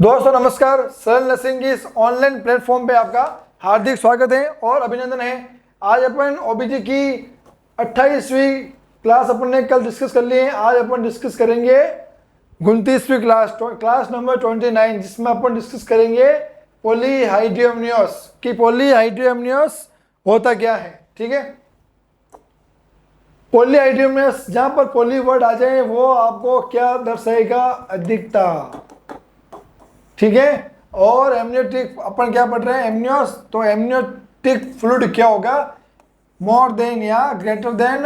दोस्तों नमस्कार। सरल नर्सिंग की इस ऑनलाइन प्लेटफॉर्म पे आपका हार्दिक स्वागत है और अभिनंदन है। आज अपन ओबीजी की 28वीं क्लास अपन ने कल डिस्कस कर ली है। आज अपन डिस्कस करेंगे 29वीं क्लास नंबर 29, जिसमें अपन डिस्कस करेंगे पॉलीहाइड्रोअम्नियोस कि पॉलीहाइड्रोअम्नियोस होता क्या है। ठीक है, पॉलीहाइड्रोअम्नियोस जहां पर पॉली वर्ड आ जाए वो आपको क्या दर्शाएगा? अधिकता। ठीक है, और एमनियोटिक अपन क्या पढ़ रहे हैं? एमनियोस। तो एमनियोटिक फ्लूइड क्या होगा? मोर देन या ग्रेटर देन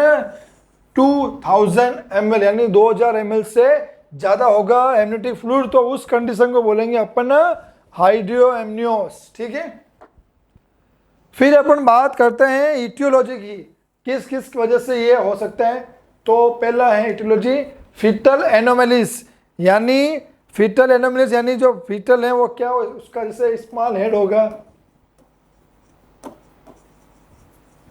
2000 ml, यानी 2000 ml से ज्यादा होगा एमनियोटिक फ्लूइड, तो उस कंडीशन को बोलेंगे अपन हाइड्रोअम्नियोस। ठीक है, फिर अपन बात करते हैं इटियोलॉजी की, किस किस वजह से ये हो सकता है। तो पहला है इटियोलॉजी फीटल एनोमलीज, यानी फीटल एनोमलीज यानी जो फीटल है वो क्या हो, उसका जैसे स्मॉल हेड होगा,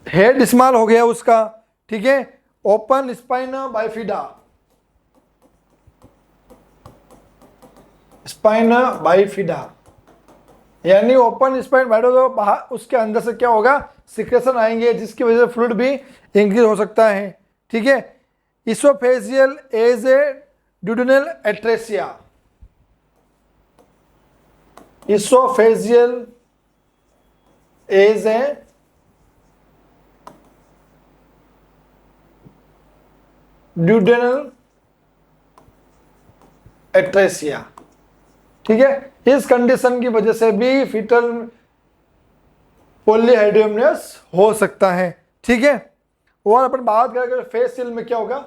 हेड स्मॉल हो गया उसका। ठीक है, open spina bifida, spina bifida यानी ओपन स्पाइन बैठो तो बाहर उसके अंदर से क्या होगा? सिक्रेशन आएंगे, जिसकी वजह से फ्लूइड भी इंक्रीज हो सकता है। ठीक है, oesophageal as a duodenal atresia, oesophageal as a duodenal atresia. ठीक है, इस कंडीशन की वजह से भी फीटल पॉलीहाइड्रोअम्नियोस हो सकता है। ठीक है, और अपन बात करेंगे फेशियल में क्या होगा?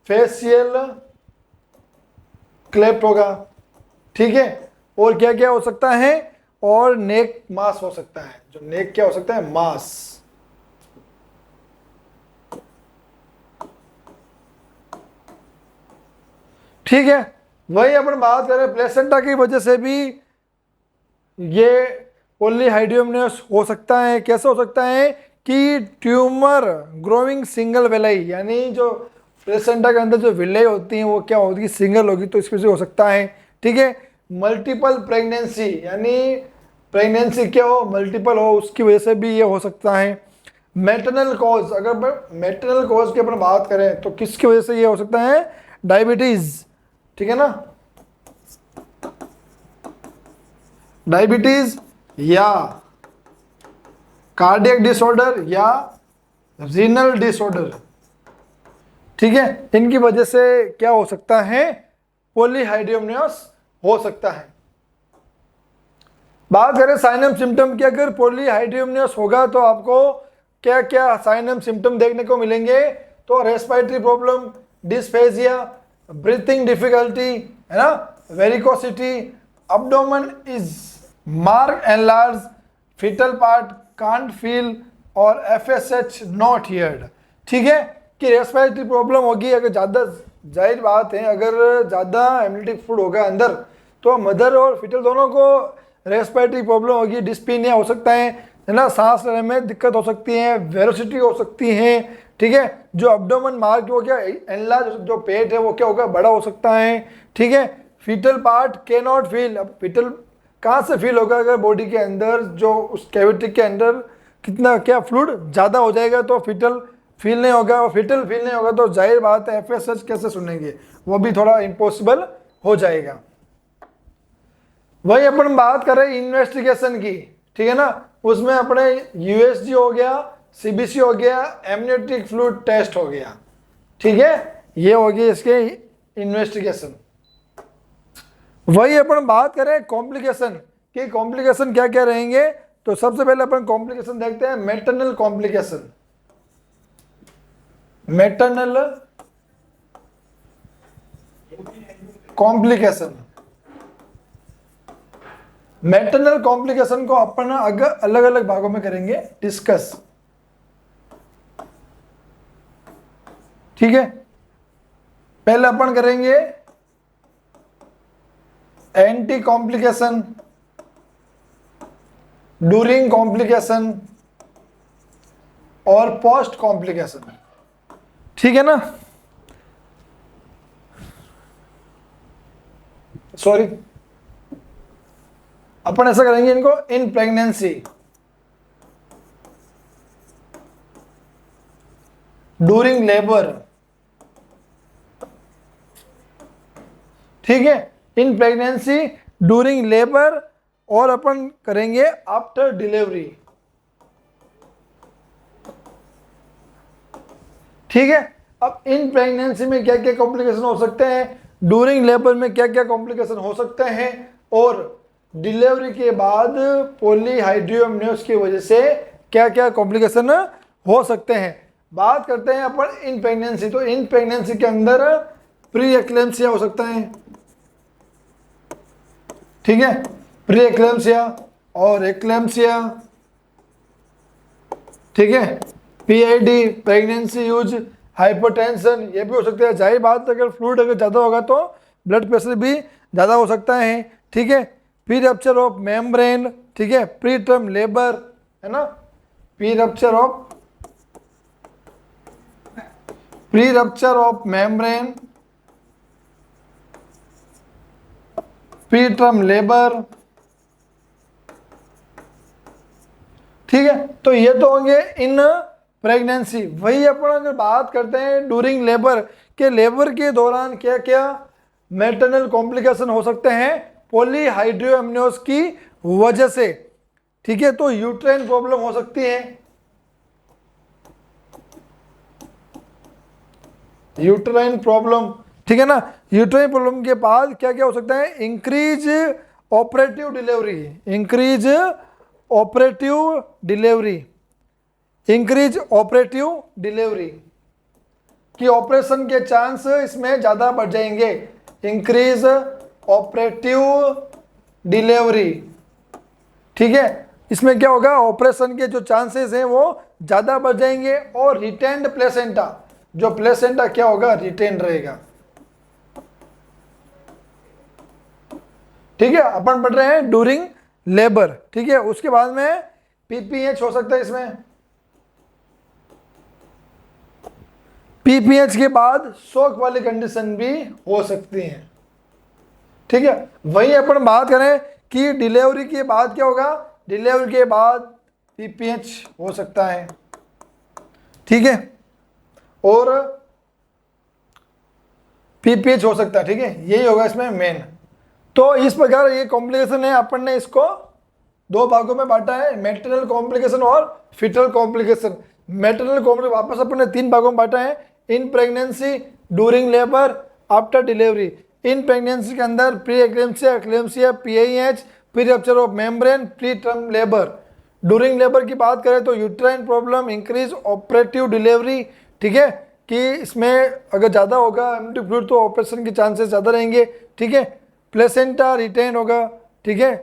फेशियल क्लेफ्ट होगा। ठीक है, और क्या क्या हो सकता है? और नेक मास हो सकता है। जो नेक क्या हो सकता है? मास। ठीक है, वही अपन बात करें प्लेसेंटा की वजह से भी ये पॉलीहाइड्रोअम्नियोस हो सकता है। कैसे हो सकता है? कि ट्यूमर ग्रोइंग सिंगल वेलाई, यानी जो प्लेसेंटा के अंदर जो विलाई होती हैं वो क्या होगी? सिंगल होगी, तो इस वजह से हो सकता है। ठीक है, मल्टीपल प्रेगनेंसी, यानी प्रेगनेंसी क्या हो? मल्टीपल हो, उसकी वजह से भी ये हो सकता है। मेटरनल कॉज, अगर मेटरनल कॉज की अपन बात करें तो किसकी वजह से ये हो सकता है? डायबिटीज। ठीक है ना, डायबिटीज या कार्डियक डिसऑर्डर या रीनल डिसऑर्डर। ठीक है, इनकी वजह से क्या हो सकता है? पॉलीहाइड्रोअम्नियोस हो सकता है। बात करें साइन एंड सिम्टम की, अगर पॉलीहाइड्रोअम्नियोस होगा तो आपको क्या क्या साइन एंड सिम्टम देखने को मिलेंगे? तो respiratory problem, dysphagia, breathing difficulty, है ना, varicosity, abdomen is marked and large, fetal part can't feel और FSH not heard। ठीक है, कि रेस्पिरेटरी प्रॉब्लम होगी। अगर ज़्यादा, जाहिर बात है, अगर ज़्यादा एमनियोटिक फूड होगा अंदर तो मदर और फिटल दोनों को रेस्पिरेटरी प्रॉब्लम होगी। डिस्पीनिया हो सकता है ना, सांस लेने में दिक्कत हो सकती है, वेलोसिटी हो सकती है। ठीक है, जो अब्डोमन मार्क हो गया एनलार्ज, जो पेट है वो क्या होगा? बड़ा हो सकता है। ठीक है, fetal part can not feel. अब फीटल कहाँ से फील होगा? अगर बॉडी के अंदर जो उस कैविटी के अंदर कितना क्या फ्लूइड ज़्यादा हो जाएगा तो फीटल फील नहीं होगा, और फीटल फील नहीं होगा तो जाहिर बात है FSH कैसे सुनेंगे? वो भी थोड़ा इम्पॉसिबल हो जाएगा। वही अपन बात करें इन्वेस्टिगेशन की, ठीक है ना, उसमें अपने USG हो गया, CBC हो गया, एमनियोटिक फ्लूइड टेस्ट हो गया। ठीक है, ये हो गई इसके इन्वेस्टिगेशन। वही अपन बात करें कॉम्प्लिकेशन कि कॉम्प्लिकेशन क्या क्या रहेंगे। तो सबसे पहले अपन कॉम्प्लिकेशन देखते हैं, maternal complication. Maternal complication, maternal complication को अपन अगर अलग अलग भागों में करेंगे डिस्कस। ठीक है, पहले अपन करेंगे एंटी कॉम्प्लिकेशन, ड्यूरिंग कॉम्प्लिकेशन और पोस्ट कॉम्प्लिकेशन। ठीक है ना, सॉरी अपन ऐसा करेंगे इनको इन प्रेगनेंसी, ड्यूरिंग लेबर, ठीक है, इन प्रेगनेंसी, ड्यूरिंग लेबर, और अपन करेंगे आफ्टर डिलीवरी, ठीक है। अब इन प्रेगनेंसी में क्या क्या कॉम्प्लिकेशन हो सकते हैं, ड्यूरिंग लेबर में क्या क्या कॉम्प्लिकेशन हो सकते हैं, और डिलीवरी के बाद पॉलीहाइड्रोमनियोस की वजह से क्या क्या कॉम्प्लिकेशन हो सकते हैं। बात करते हैं अपन इन प्रेगनेंसी, तो इन प्रेगनेंसी के अंदर प्री एक्लेम्सिया हो सकता है, ठीक है, प्री एक्लेम्सिया और एक्लेम्सिया, ठीक है, पीआईडी, प्रेगनेंसी यूज, हाइपरटेंशन, ये भी हो सकता है। जाहिर बात, अगर फ्लूइड अगर ज़्यादा होगा तो ब्लड प्रेशर भी ज़्यादा हो सकता है, ठीक है। प्री रप्चर ऑफ मेम्ब्रेन, ठीक है, प्री टर्म लेबर, है ना, pre rupture of membrane, pre term labour, ठीक है। तो ये तो होंगे इन प्रेगनेंसी। वही अपन अगर बात करते हैं ड्यूरिंग लेबर, के लेबर के दौरान क्या क्या मैटरनल कॉम्प्लिकेशन हो सकते हैं पॉलीहाइड्रोमनियोस की वजह से, ठीक है। तो यूट्राइन प्रॉब्लम हो सकती है, यूट्राइन प्रॉब्लम, ठीक है ना। यूट्राइन प्रॉब्लम के बाद क्या क्या हो सकता है, increase operative delivery, increase operative delivery, increase operative delivery, कि ऑपरेशन के चांस इसमें ज़्यादा बढ़ जाएंगे, इंक्रीज ऑपरेटिव डिलीवरी, ठीक है। इसमें क्या होगा, ऑपरेशन के जो चांसेस हैं वो ज़्यादा बढ़ जाएंगे, और रिटेन्ड प्लेसेंटा, जो प्लेसेंटा क्या होगा, रिटेन रहेगा, ठीक है। अपन पढ़ रहे हैं ड्यूरिंग लेबर, ठीक है। उसके बाद में पीपीएच हो सकता है इसमें, पीपीएच के बाद शॉक वाली कंडीशन भी हो सकती है, ठीक है। वही अपन बात करें कि डिलीवरी के बाद क्या होगा, डिलीवरी के बाद पीपीएच हो सकता है, ठीक है, और पीपीएच हो सकता है, ठीक है। यही होगा इसमें मेन। तो इस प्रकार ये कॉम्प्लिकेशन है, अपन ने इसको दो भागों में बांटा है, मैटरनल कॉम्प्लिकेशन और फिटल कॉम्प्लिकेशन। मैटरनल कॉम्प्लिकेशन वापस अपन ने तीन भागों में बांटा है, in pregnancy, during labour, after delivery. In pregnancy के अंदर pre eclampsia, eclampsia, PIH, pre rupture of membrane, pre term labour. During labour की बात करें तो uterine problem, increase operative delivery, ठीक है, कि इसमें अगर ज़्यादा होगा एम्नियोटिक फ्लूइड तो ऑपरेशन के चांसेस ज़्यादा रहेंगे, ठीक है। प्लेसेंटा रिटेन होगा, ठीक है,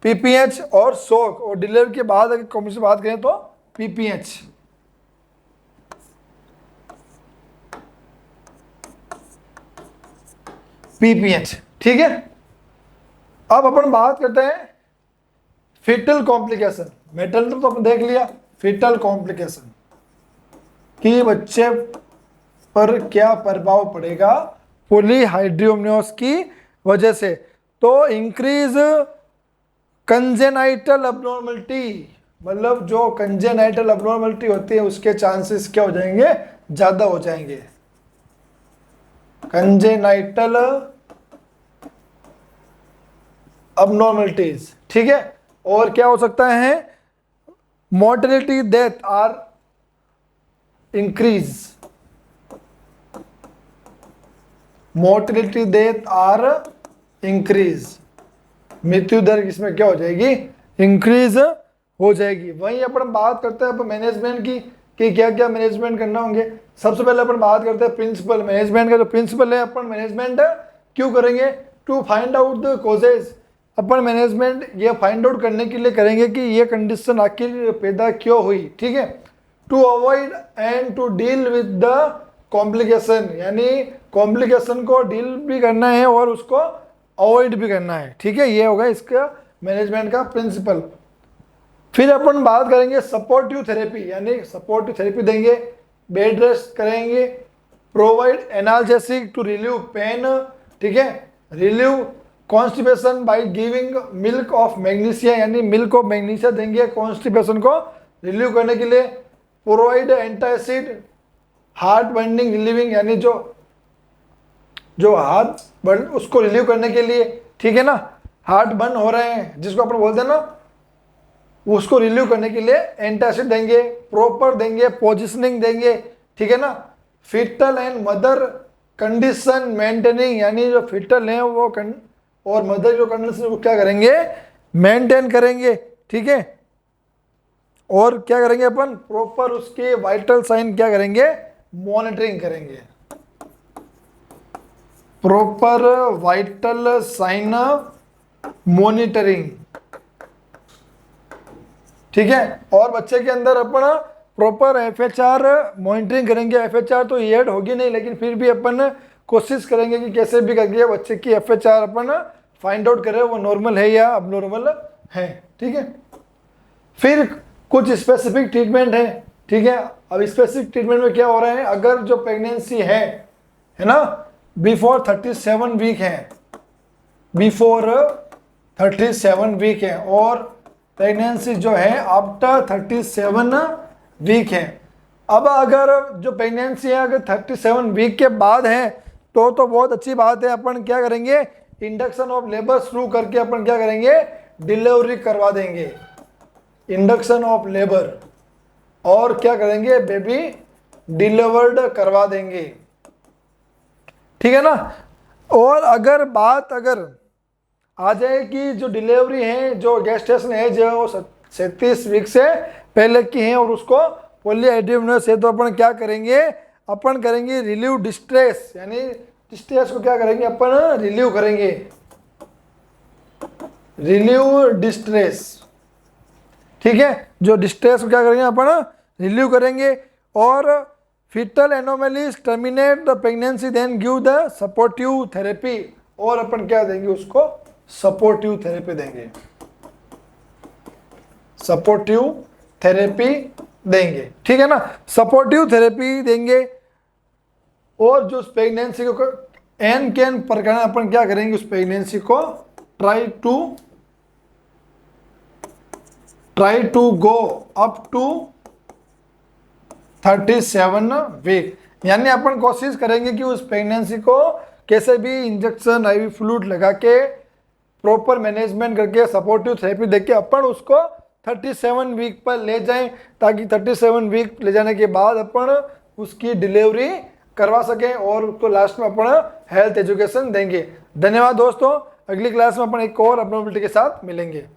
पीपीएच और शॉक, और डिलीवरी के बाद अगर कॉम्प्लिकेशन बात करें तो पीपीएच। पीपीएच, ठीक है। अब अपन बात करते हैं फिटल कॉम्प्लिकेशन। मेटल तो अपन देख लिया, फिटल कॉम्प्लिकेशन कि बच्चे पर क्या प्रभाव पड़ेगा पॉलीहाइड्रोमनियोस की वजह से। तो इंक्रीज कंजेनाइटल अबनॉर्मलिटी, मतलब जो कंजेनाइटल अबनॉर्मलिटी होती है उसके चांसेस क्या हो जाएंगे, ज़्यादा हो जाएंगे, कंजेनाइटल अबनॉर्मलिटीज, ठीक है। और क्या हो सकता है, mortality death are increase, mortality death are increase, मृत्यु दर इसमें क्या हो जाएगी, इंक्रीज हो जाएगी। वहीं अपन बात करते हैं मैनेजमेंट की कि क्या क्या मैनेजमेंट करना होंगे। सबसे पहले अपन बात करते हैं प्रिंसिपल मैनेजमेंट का। जो प्रिंसिपल है, अपन मैनेजमेंट क्यों करेंगे, to find out the causes. अपन मैनेजमेंट ये फाइंड आउट करने के लिए करेंगे कि ये कंडीशन आखिर पैदा क्यों हुई, ठीक है। To avoid and to deal with the complication, यानी कॉम्प्लिकेशन को डील भी करना है और उसको अवॉइड भी करना है, ठीक है। ये होगा इसका मैनेजमेंट का प्रिंसिपल। फिर अपन बात करेंगे सपोर्टिव थेरेपी, यानी सपोर्टिव थेरेपी देंगे, बेड रेस्ट करेंगे, provide analgesic to relieve pain, ठीक है, relieve constipation by giving milk of magnesia, यानी मिल्क ऑफ मैग्नीशिया देंगे कॉन्स्टिपेशन को रिलीव करने के लिए। Provide antacid heart burning relieving, यानी जो हार्ट बर्न उसको रिलीव करने के लिए, ठीक है ना, हार्ट बर्न हो रहे हैं जिसको अपन बोलते हैं ना, उसको रिलीव करने के लिए एंटासिड देंगे। प्रॉपर देंगे, पोजिशनिंग देंगे, ठीक है ना। Fetal and mother condition maintaining, यानी जो फिटल हैं वो और मदर जो कंडीशन वो क्या करेंगे, मेंटेन करेंगे, ठीक है। और क्या करेंगे अपन, प्रॉपर उसके वाइटल साइन क्या करेंगे, मॉनिटरिंग करेंगे। प्रॉपर वाइटल साइन मॉनिटरिंग, ठीक है। और बच्चे के अंदर अपन प्रॉपर FHR मॉनिटरिंग करेंगे। FHR तो ऐड होगी नहीं, लेकिन फिर भी अपन कोशिश करेंगे कि कैसे भी करके बच्चे की FHR अपन फाइंड आउट करें वो नॉर्मल है या अबनॉर्मल है, ठीक है। फिर कुछ स्पेसिफिक ट्रीटमेंट है, ठीक है। अब स्पेसिफिक ट्रीटमेंट में क्या हो रहा है, अगर जो प्रेगनेंसी है ना, बिफोर 37 वीक है, बिफोर 37 वीक है, और प्रेगनेंसी जो है आफ्टर 37 वीक है। अब अगर जो प्रेगनेंसी है अगर 37 वीक के बाद है तो बहुत अच्छी बात है। अपन क्या करेंगे, इंडक्शन ऑफ लेबर शुरू करके अपन क्या करेंगे, डिलीवरी करवा देंगे, इंडक्शन ऑफ लेबर, और क्या करेंगे, बेबी डिलीवर्ड करवा देंगे, ठीक है ना। और अगर बात आ जाए कि जो डिलीवरी है, जो गेस्टेशन एज है वो 37 वीक से पहले की है और उसको पॉलीहाइड्रोमोनास है, तो अपन क्या करेंगे, अपन करेंगे रिलीव डिस्ट्रेस, यानी डिस्ट्रेस को क्या करेंगे अपन, रिलीव करेंगे, रिलीव डिस्ट्रेस, ठीक है। जो डिस्ट्रेस को क्या करेंगे अपन, रिलीव करेंगे। और fetal anomalies terminate the pregnancy then give the supportive therapy, और अपन क्या देंगे उसको, सपोर्टिव थेरेपी देंगे, सपोर्टिव थेरेपी देंगे, ठीक है ना। सपोर्टिव थेरेपी देंगे। और जो उस प्रेगनेंसी को एन कैन प्रकार अपन क्या करेंगे, उस प्रेगनेंसी को try to go up to 37 week, यानी अपन कोशिश करेंगे कि उस प्रेगनेंसी को कैसे भी इंजेक्शन IV फ्लूइड लगा के प्रॉपर मैनेजमेंट करके सपोर्टिव थेरेपी देके अपन उसको 37 वीक पर ले जाएं, ताकि 37 वीक ले जाने के बाद अपन उसकी डिलीवरी करवा सकें और उसको लास्ट में अपन हेल्थ एजुकेशन देंगे। धन्यवाद दोस्तों, अगली क्लास में अपन एक और अपडेट के साथ मिलेंगे।